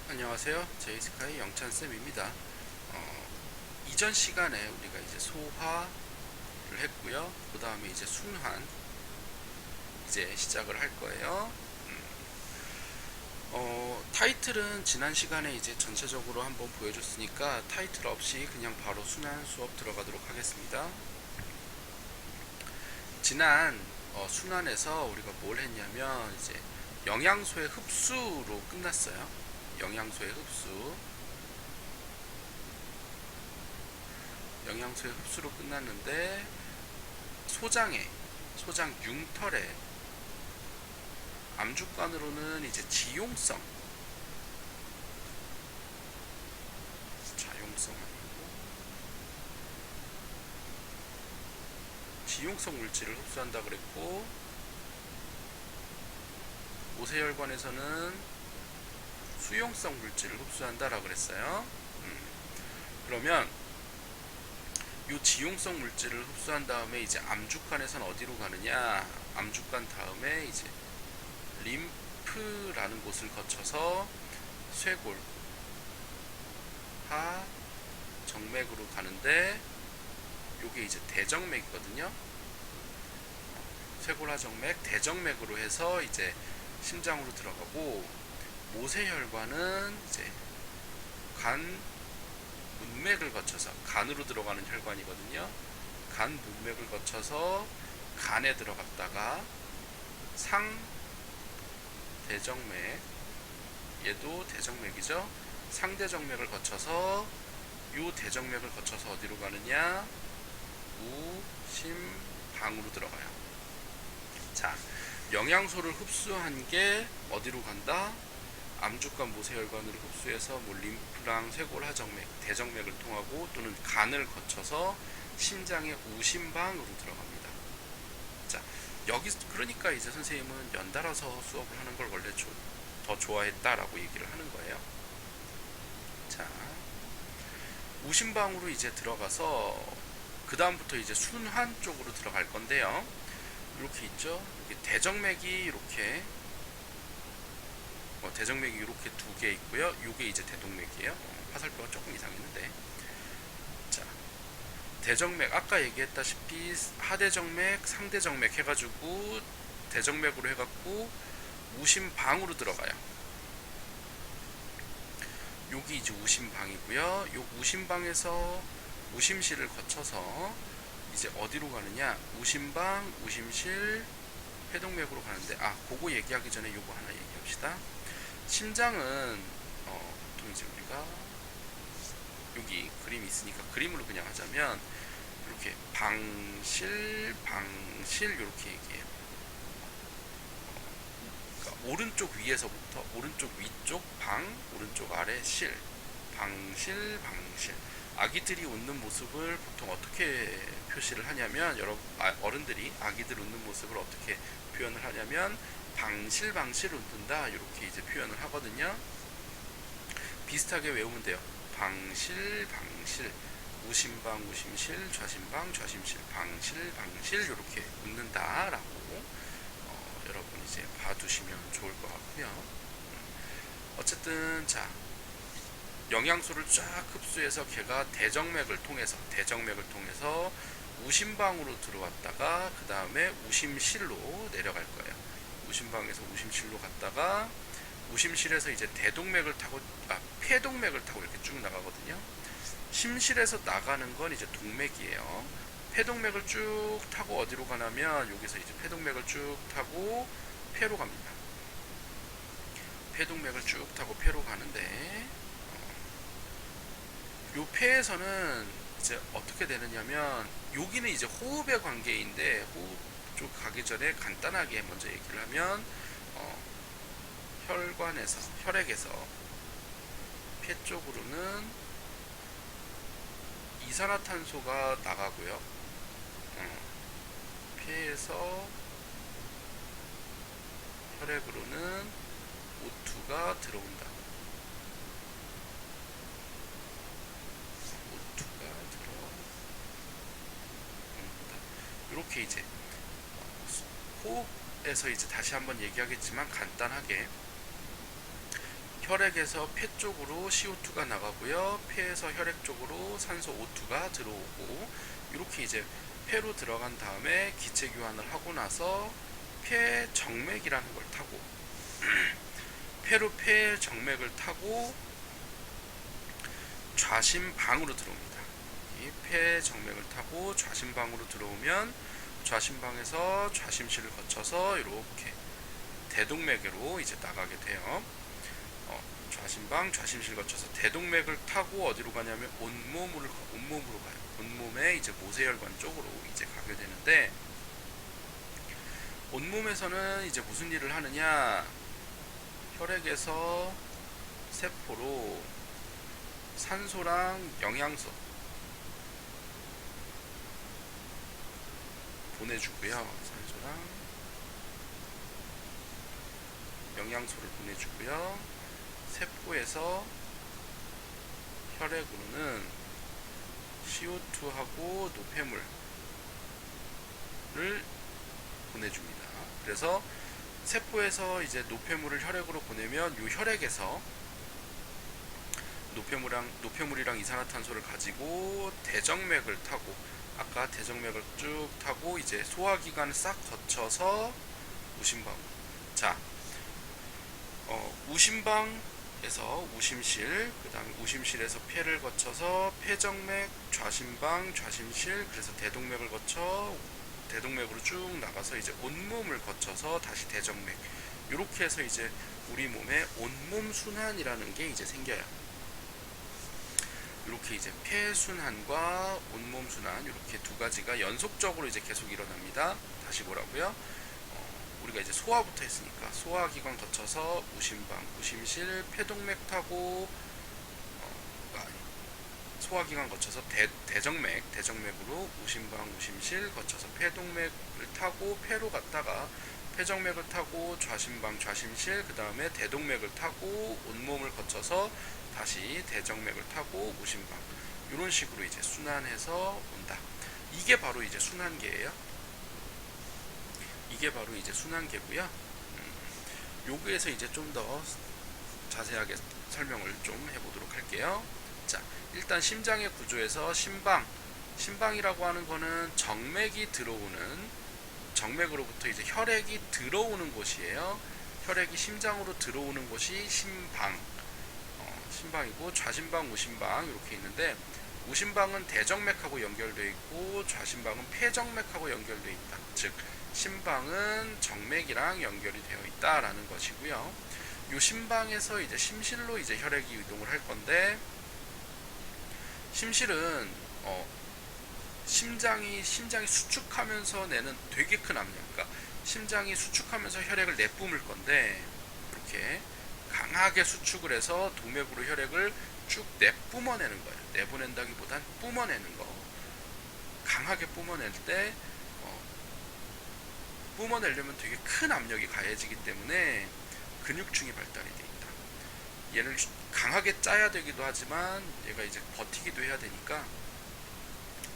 안녕하세요. 제이스카이 영찬쌤입니다. 이전 시간에 우리가 이제 소화를 했고요. 그 다음에 이제 순환 이제 시작을 할 거예요. 타이틀은 지난 시간에 이제 전체적으로 한번 보여줬으니까 타이틀 없이 그냥 바로 순환 수업 들어가도록 하겠습니다. 지난 순환에서 우리가 뭘 했냐면 이제 영양소의 흡수로 끝났어요. 영양소의 흡수. 영양소의 흡수로 끝났는데 소장 융털에 암주간으로는 이제 자용성 아니고 지용성 물질을 흡수한다 그랬고, 모세혈관에서는 수용성 물질을 흡수한다라고 그랬어요. 그러면 이 지용성 물질을 흡수한 다음에 이제 암주간에서는 어디로 가느냐? 암주간 다음에 이제 림프라는 곳을 거쳐서 쇄골, 하, 정맥으로 가는데 요게 이제 대정맥이거든요. 쇄골하정맥, 대정맥으로 해서 이제 심장으로 들어가고, 모세혈관은 이제 간 문맥을 거쳐서 간으로 들어가는 혈관이거든요. 간 문맥을 거쳐서 간에 들어갔다가 상대정맥, 얘도 대정맥이죠. 상대정맥을 거쳐서 요 대정맥을 거쳐서 어디로 가느냐? 우심방으로 들어가요. 자, 영양소를 흡수한 게 어디로 간다? 암주간 모세혈관으로 흡수해서 뭐 림프랑 쇄골하정맥, 대정맥을 통하고 또는 간을 거쳐서 심장의 우심방으로 들어갑니다. 자, 여기 그러니까 이제 선생님은 연달아서 수업을 하는 걸 원래 더 좋아했다라고 얘기를 하는 거예요. 자, 우심방으로 이제 들어가서 그 다음부터 이제 순환 쪽으로 들어갈 건데요. 이렇게 있죠. 대정맥이 이렇게 대정맥이 이렇게 두 개 있고요. 이게 이제 대동맥이에요. 화살표가 조금 이상했는데, 자, 대정맥 아까 얘기했다시피 하대정맥, 상대정맥 해가지고 대정맥으로 해갖고 우심방으로 들어가요. 여기 이제 우심방이고요. 요 우심방에서 우심실을 거쳐서 이제 어디로 가느냐? 우심방, 우심실, 회동맥으로 가는데, 그거 얘기하기 전에 요거 하나 얘기합시다. 심장은 보통 이제 우리가 여기 그림이 있으니까 그림으로 그냥 하자면 이렇게 방실 이렇게 얘기해요. 그러니까 오른쪽 위에서부터 오른쪽 위쪽 오른쪽 아래 방실. 아기들이 웃는 모습을 보통 어떻게 표시를 하냐면, 어른들이 아기들 웃는 모습을 어떻게 표현을 하냐면 방실 웃는다 이렇게 이제 표현을 하거든요. 비슷하게 외우면 돼요. 방실, 우심방, 우심실, 좌심실, 방실 이렇게 웃는다라고 여러분 이제 봐두시면 좋을 것 같고요. 어쨌든 자, 영양소를 쫙 흡수해서 걔가 대정맥을 통해서 우심방으로 들어왔다가 그 다음에 우심실로 내려갈 거예요. 우심방에서 우심실로 갔다가 우심실에서 이제 폐동맥을 타고 이렇게 쭉 나가거든요. 심실에서 나가는 건 이제 동맥이에요. 폐동맥을 쭉 타고 어디로 가냐면 여기서 이제 폐동맥을 쭉 타고 폐로 갑니다. 폐동맥을 쭉 타고 폐로 가는데, 요 폐에서는 이제 어떻게 되느냐면, 여기는 이제 호흡의 관계인데, 호흡 쪽 가기 전에 간단하게 먼저 얘기를 하면, 혈액에서 폐 쪽으로는 이산화탄소가 나가고요. 폐에서 혈액으로는 O2가 들어온다. 이렇게 이제 호흡에서 이제 다시 한번 얘기하겠지만 간단하게 혈액에서 폐 쪽으로 CO2가 나가고요. 폐에서 혈액 쪽으로 산소 O2가 들어오고, 이렇게 이제 폐로 들어간 다음에 기체 교환을 하고 나서 폐 정맥이라는 걸 타고 폐 정맥을 타고 좌심방으로 들어옵니다. 이 폐 정맥을 타고 좌심방으로 들어오면 좌심방에서 좌심실을 거쳐서 이렇게 대동맥으로 이제 나가게 돼요. 좌심방, 좌심실 거쳐서 대동맥을 타고 어디로 가냐면 온몸으로 가요. 온몸의 이제 모세혈관 쪽으로 이제 가게 되는데, 온몸에서는 이제 무슨 일을 하느냐? 혈액에서 세포로 산소랑 영양소 보내주고요. 산소랑 영양소를 보내주고요. 세포에서 혈액으로는 CO2하고 노폐물을 보내줍니다. 그래서 세포에서 이제 노폐물을 혈액으로 보내면 이 혈액에서 노폐물이랑 이산화탄소를 가지고 대정맥을 타고, 아까 대정맥을 쭉 타고 이제 소화기관을 싹 거쳐서 우심방. 자, 우심방에서 우심실, 그 다음에 우심실에서 폐를 거쳐서 폐정맥, 좌심방, 좌심실, 그래서 대동맥을 거쳐 대동맥으로 쭉 나가서 이제 온몸을 거쳐서 다시 대정맥. 이렇게 해서 이제 우리 몸에 온몸 순환이라는 게 이제 생겨요. 이렇게 이제 폐 순환과 온몸 순환, 이렇게 두 가지가 연속적으로 이제 계속 일어납니다. 다시 보라고요. 우리가 이제 소화부터 했으니까 소화기관 거쳐서 우심방, 우심실, 폐동맥 타고 소화기관 거쳐서 대정맥으로 우심방, 우심실 거쳐서 폐동맥을 타고 폐로 갔다가 폐정맥을 타고 좌심방, 좌심실, 그 다음에 대동맥을 타고 온몸을 거쳐서 다시 대정맥을 타고 우심방, 이런 식으로 이제 순환해서 온다. 이게 바로 이제 순환계예요. 이게 바로 이제 순환계고요. 여기에서 이제 좀 더 자세하게 설명을 좀 해보도록 할게요. 자, 일단 심장의 구조에서 심방이라고 하는 거는 정맥이 들어오는, 정맥으로부터 이제 혈액이 들어오는 곳이에요. 혈액이 심장으로 들어오는 곳이 심방이고, 좌심방, 우심방 이렇게 있는데, 우심방은 대정맥하고 연결되어 있고 좌심방은 폐정맥하고 연결되어 있다. 즉 심방은 정맥이랑 연결이 되어 있다라는 것이고요. 이 심방에서 이제 심실로 이제 혈액이 이동을 할 건데, 심실은 심장이 수축하면서 내는 되게 큰 압력, 그러니까 심장이 수축하면서 혈액을 내뿜을 건데, 이렇게 강하게 수축을 해서 동맥으로 혈액을 쭉 내뿜어내는 거예요. 내보낸다기보단 뿜어내는 거. 강하게 뿜어낼 때 뿜어내려면 되게 큰 압력이 가해지기 때문에 근육층이 발달이 되어 있다. 얘를 강하게 짜야 되기도 하지만 얘가 이제 버티기도 해야 되니까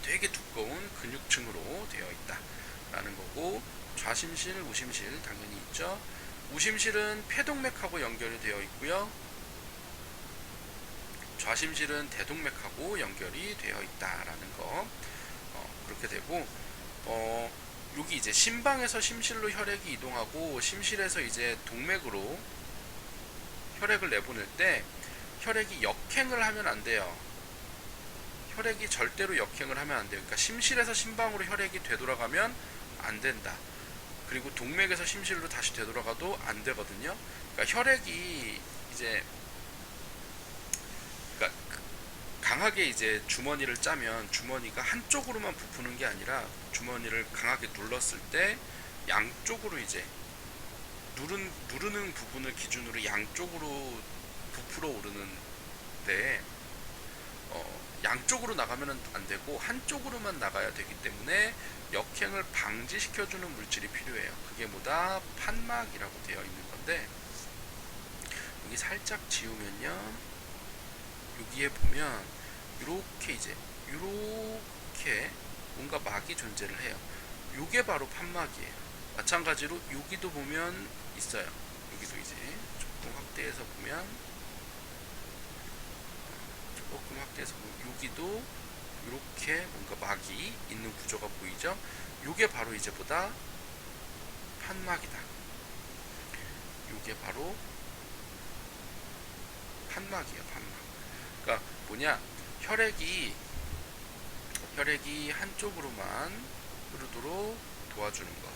되게 두꺼운 근육층으로 되어 있다 라는 거고, 좌심실, 우심실 당연히 있죠. 우심실은 폐동맥하고 연결이 되어 있고요. 좌심실은 대동맥하고 연결이 되어 있다라는 거. 그렇게 되고, 여기 이제 심방에서 심실로 혈액이 이동하고, 심실에서 이제 동맥으로 혈액을 내보낼 때 혈액이 역행을 하면 안 돼요. 혈액이 절대로 역행을 하면 안 돼요. 그러니까 심실에서 심방으로 혈액이 되돌아가면 안 된다. 그리고 동맥에서 심실로 다시 되돌아가도 안 되거든요. 그러니까 혈액이 이제, 그러니까 강하게 이제 주머니를 짜면 주머니가 한쪽으로만 부푸는 게 아니라 주머니를 강하게 눌렀을 때 양쪽으로 이제 누르는 부분을 기준으로 양쪽으로 부풀어 오르는데, 양쪽으로 나가면 안 되고 한쪽으로만 나가야 되기 때문에 역행을 방지시켜주는 물질이 필요해요. 그게 뭐다? 판막이라고 되어 있는 건데, 여기 살짝 지우면요, 여기에 보면 이렇게 이제 이렇게 뭔가 막이 존재를 해요. 이게 바로 판막이에요. 마찬가지로 여기도 보면 있어요. 여기도 이제 조금 확대해서 보면 조금 확대해서 보면 여기도 이렇게 뭔가 막이 있는 구조가 보이죠? 요게 바로 이제 보다 판막이다. 요게 바로 판막이에요, 판막. 그러니까 뭐냐, 혈액이 한쪽으로만 흐르도록 도와주는 거.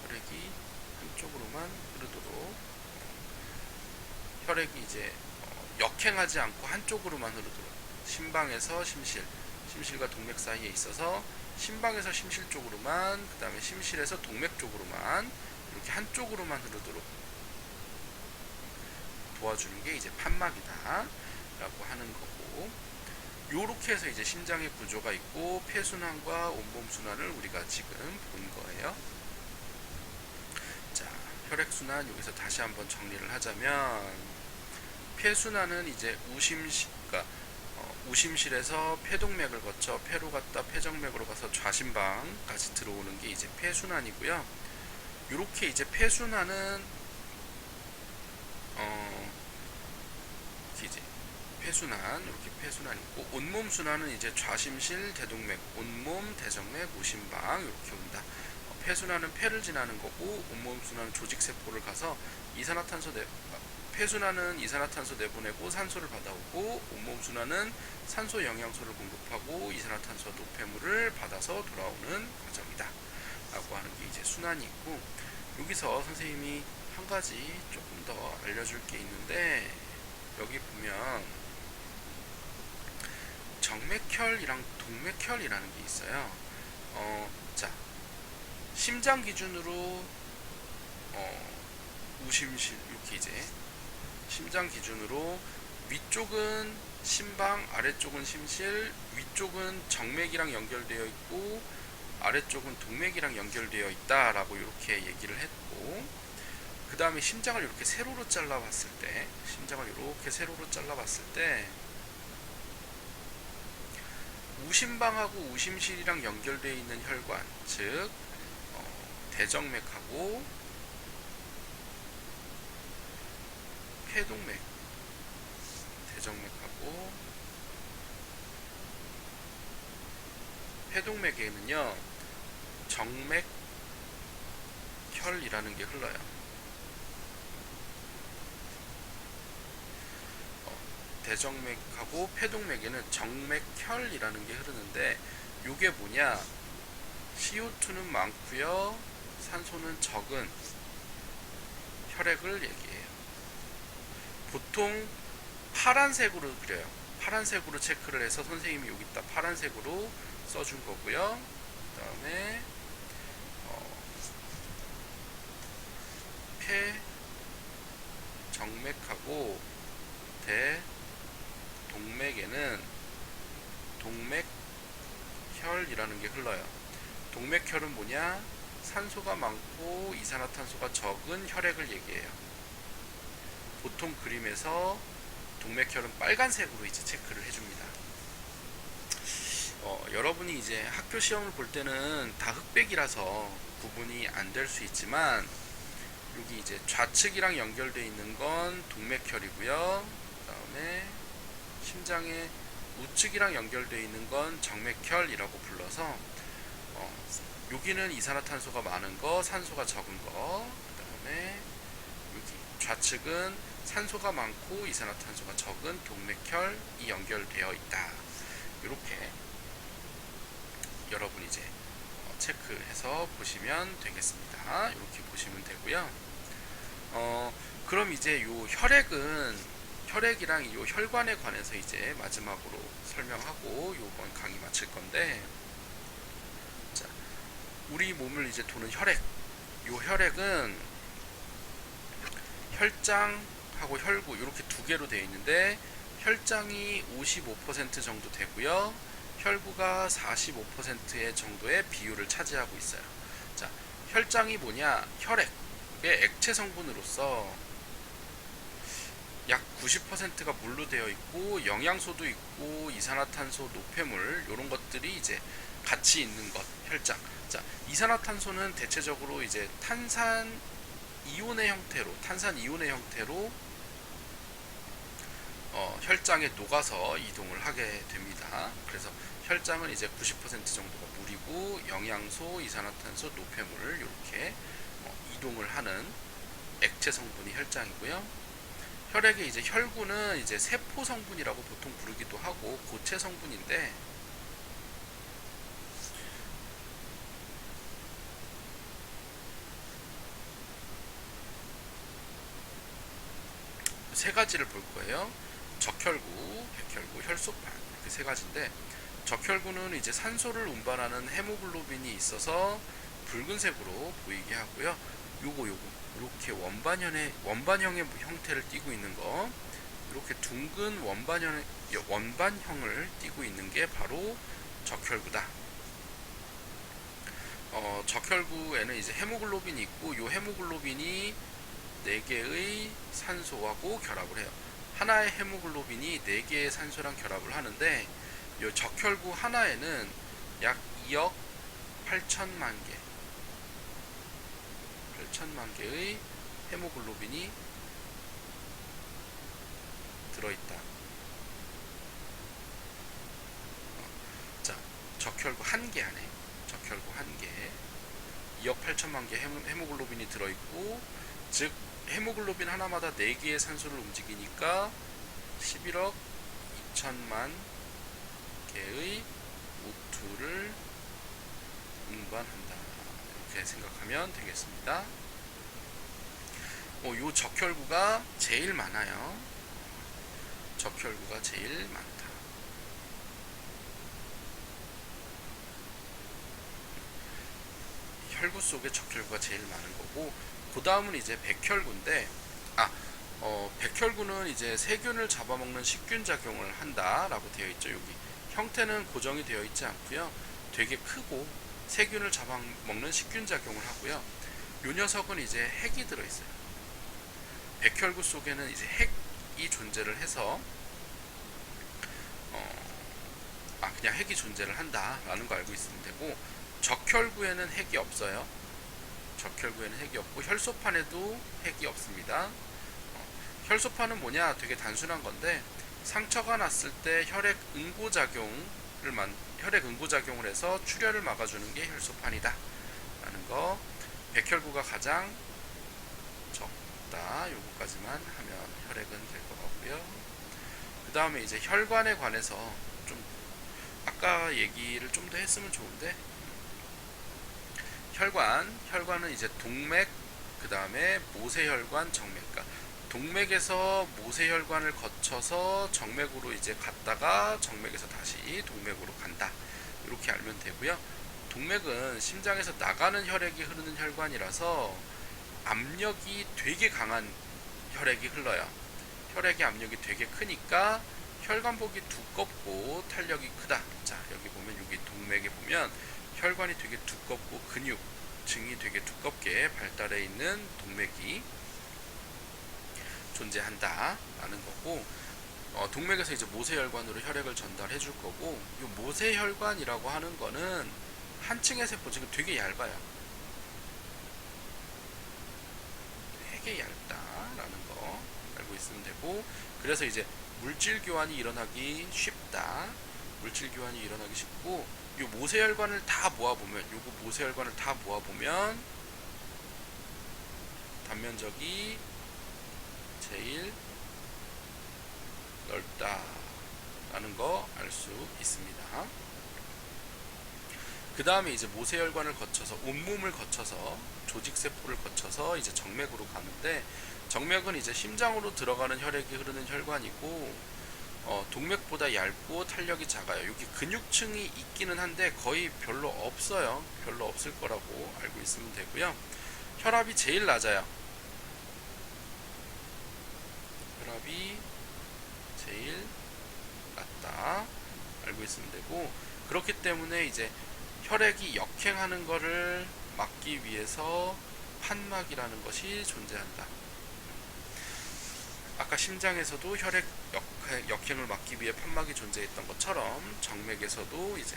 혈액이 한쪽으로만 흐르도록, 혈액이 이제 역행하지 않고 한쪽으로만 흐르도록, 심방에서 심실, 심실과 동맥 사이에 있어서 심방에서 심실 쪽으로만, 그 다음에 심실에서 동맥 쪽으로만 이렇게 한쪽으로만 흐르도록 도와주는 게 이제 판막이다 라고 하는 거고, 요렇게 해서 이제 심장의 구조가 있고 폐순환과 온몸 순환을 우리가 지금 본 거예요. 자, 혈액순환 여기서 다시 한번 정리를 하자면, 폐순환은 이제 우심실에서 폐동맥을 거쳐 폐로 갔다 폐정맥으로 가서 좌심방까지 들어오는 게 이제 폐순환이고요. 요렇게 이제 폐순환은 이제 폐순환, 이렇게 폐순환 있고, 온몸 순환은 이제 좌심실, 대동맥, 온몸, 대정맥, 우심방 이렇게 온다. 폐순환은 폐를 지나는 거고, 온몸 순환은 조직세포를 가서 폐순환은 이산화탄소 내보내고 산소를 받아오고, 온몸 순환은 산소 영양소를 공급하고 이산화탄소 노폐물을 받아서 돌아오는 과정이다 라고 하는 게 이제 순환이 있고, 여기서 선생님이 한 가지 조금 더 알려줄 게 있는데, 여기 보면 정맥혈이랑 동맥혈이라는 게 있어요. 자, 심장 기준으로 우심실, 이렇게 이제 심장 기준으로 위쪽은 심방, 아래쪽은 심실, 위쪽은 정맥이랑 연결되어 있고 아래쪽은 동맥이랑 연결되어 있다라고 이렇게 얘기를 했고, 그 다음에 심장을 이렇게 세로로 잘라봤을 때 우심방하고 우심실이랑 연결되어 있는 혈관, 즉 대정맥하고 폐동맥, 대정맥하고 폐동맥에는요 정맥혈이라는 게 흘러요. 대정맥하고 폐동맥에는 정맥혈이라는 게 흐르는데, 이게 뭐냐, CO2는 많고요 산소는 적은 혈액을 얘기해요. 보통 파란색으로 그려요. 파란색으로 체크를 해서 선생님이 여기다 파란색으로 써준 거고요. 그 다음에 폐정맥하고 대동맥에는 동맥혈이라는 게 흘러요. 동맥혈은 뭐냐, 산소가 많고 이산화탄소가 적은 혈액을 얘기해요. 보통 그림에서 동맥혈은 빨간색으로 이제 체크를 해줍니다. 여러분이 이제 학교 시험을 볼 때는 다 흑백이라서 구분이 안 될 수 있지만, 여기 이제 좌측이랑 연결되어 있는 건 동맥혈이고요. 그 다음에 심장의 우측이랑 연결되어 있는 건 정맥혈이라고 불러서, 여기는 이산화탄소가 많은 거, 산소가 적은 거, 그 다음에 여기 좌측은 산소가 많고 이산화탄소가 적은 동맥혈이 연결되어 있다. 이렇게 여러분 이제 체크해서 보시면 되겠습니다. 이렇게 보시면 되고요. 그럼 이제 요 혈액이랑 요 혈관에 관해서 이제 마지막으로 설명하고 요번 강의 마칠 건데, 자, 우리 몸을 이제 도는 혈액, 요 혈액은 혈장하고 혈구 이렇게 두 개로 되어 있는데, 혈장이 55% 정도 되고요, 혈구가 45%의 정도의 비율을 차지하고 있어요. 자, 혈장이 뭐냐, 혈액의 액체 성분으로서 약 90%가 물로 되어 있고, 영양소도 있고 이산화탄소, 노폐물 이런 것들이 이제 같이 있는 것, 혈장. 자, 이산화탄소는 대체적으로 이제 탄산 이온의 형태로 혈장에 녹아서 이동을 하게 됩니다. 그래서 혈장은 이제 90% 정도가 물이고 영양소, 이산화탄소, 노폐물을 이렇게 이동을 하는 액체 성분이 혈장이고요. 혈액의 이제 혈구는 이제 세포 성분이라고 보통 부르기도 하고 고체 성분인데, 세 가지를 볼 거예요. 적혈구, 백혈구, 혈소판, 이렇게 세 가지인데, 적혈구는 이제 산소를 운반하는 헤모글로빈이 있어서 붉은색으로 보이게 하고요. 요거 이렇게 원반형의 형태를 띠고 있는 거, 이렇게 둥근 원반형을 띠고 있는 게 바로 적혈구다. 적혈구에는 이제 헤모글로빈이 있고, 요 헤모글로빈이 4개의 산소하고 결합을 해요. 하나의 헤모글로빈이 4개의 산소랑 결합을 하는데, 이 적혈구 하나에는 약 2억 8천만 개의 헤모글로빈이 들어있다. 자, 적혈구 한 개 안에, 적혈구 한 개, 2억 8천만 개 헤모글로빈이 들어있고, 즉 헤모글로빈 하나마다 4개의 산소를 움직이니까 11억 2천만 개의 O2를 운반한다. 이렇게 생각하면 되겠습니다. 요 적혈구가 제일 많아요. 적혈구가 제일 많다. 혈구 속에 적혈구가 제일 많은 거고, 그 다음은 이제 백혈구인데, 백혈구는 이제 세균을 잡아먹는 식균 작용을 한다라고 되어 있죠. 여기 형태는 고정이 되어 있지 않고요. 되게 크고 세균을 잡아먹는 식균 작용을 하고요. 요 녀석은 이제 핵이 들어있어요. 백혈구 속에는 이제 핵이 존재를 해서 그냥 핵이 존재를 한다라는 거 알고 있으면 되고, 적혈구에는 핵이 없어요. 적혈구에는 핵이 없고, 혈소판에도 핵이 없습니다. 혈소판은 뭐냐? 되게 단순한 건데, 상처가 났을 때 혈액 응고작용을 해서 출혈을 막아주는 게 혈소판이다 라는 거. 백혈구가 가장 적다. 요거까지만 하면 혈액은 될 것 같고요. 그 다음에 이제 혈관에 관해서 좀 아까 얘기를 좀 더 했으면 좋은데, 혈관은 이제 동맥, 그 다음에 모세혈관, 정맥. 동맥에서 모세혈관을 거쳐서 정맥으로 이제 갔다가 정맥에서 다시 동맥으로 간다. 이렇게 알면 되고요. 동맥은 심장에서 나가는 혈액이 흐르는 혈관이라서 압력이 되게 강한 혈액이 흘러요. 혈액의 압력이 되게 크니까 혈관복이 두껍고 탄력이 크다. 자, 여기 보면, 여기 동맥에 보면 혈관이 되게 두껍고 근육층이 되게 두껍게 발달해 있는 동맥이 존재한다 라는 거고, 동맥에서 이제 모세혈관으로 혈액을 전달해 줄 거고, 이 모세혈관이라고 하는 거는 한 층의 세포, 지금 되게 얇아요. 되게 얇다라는 거 알고 있으면 되고, 그래서 이제 물질 교환이 일어나기 쉽다. 물질 교환이 일어나기 쉽고, 이 모세혈관을 다 모아보면, 단면적이 제일 넓다라는 거 알 수 있습니다. 그 다음에 이제 모세혈관을 거쳐서 온몸을 거쳐서 조직세포를 거쳐서 이제 정맥으로 가는데, 정맥은 이제 심장으로 들어가는 혈액이 흐르는 혈관이고, 동맥보다 얇고 탄력이 작아요. 여기 근육층이 있기는 한데 거의 별로 없어요. 별로 없을 거라고 알고 있으면 되고요. 혈압이 제일 낮아요. 혈압이 제일 낮다 알고 있으면 되고, 그렇기 때문에 이제 혈액이 역행하는 것을 막기 위해서 판막이라는 것이 존재한다. 아까 심장에서도 혈액 역행을 막기 위해 판막이 존재했던 것처럼 정맥에서도 이제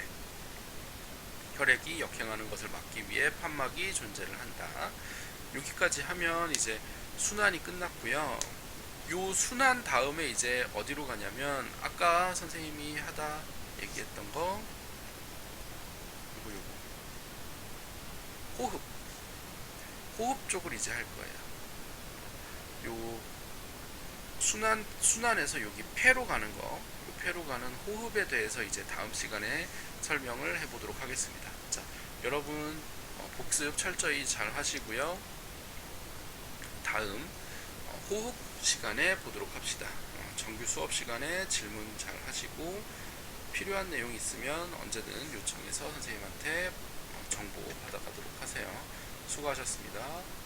혈액이 역행하는 것을 막기 위해 판막이 존재를 한다. 여기까지 하면 이제 순환이 끝났고요. 요 순환 다음에 이제 어디로 가냐면 아까 선생님이 하다 얘기했던 거 요거 호흡 호흡 쪽을 이제 할 거예요. 요 순환에서 여기 폐로 가는 거, 요 폐로 가는 호흡에 대해서 이제 다음 시간에 설명을 해보도록 하겠습니다. 자, 여러분 복습 철저히 잘 하시고요. 다음 호흡 시간에 보도록 합시다. 정규 수업 시간에 질문 잘 하시고 필요한 내용 있으면 언제든 요청해서 선생님한테 정보 받아가도록 하세요. 수고하셨습니다.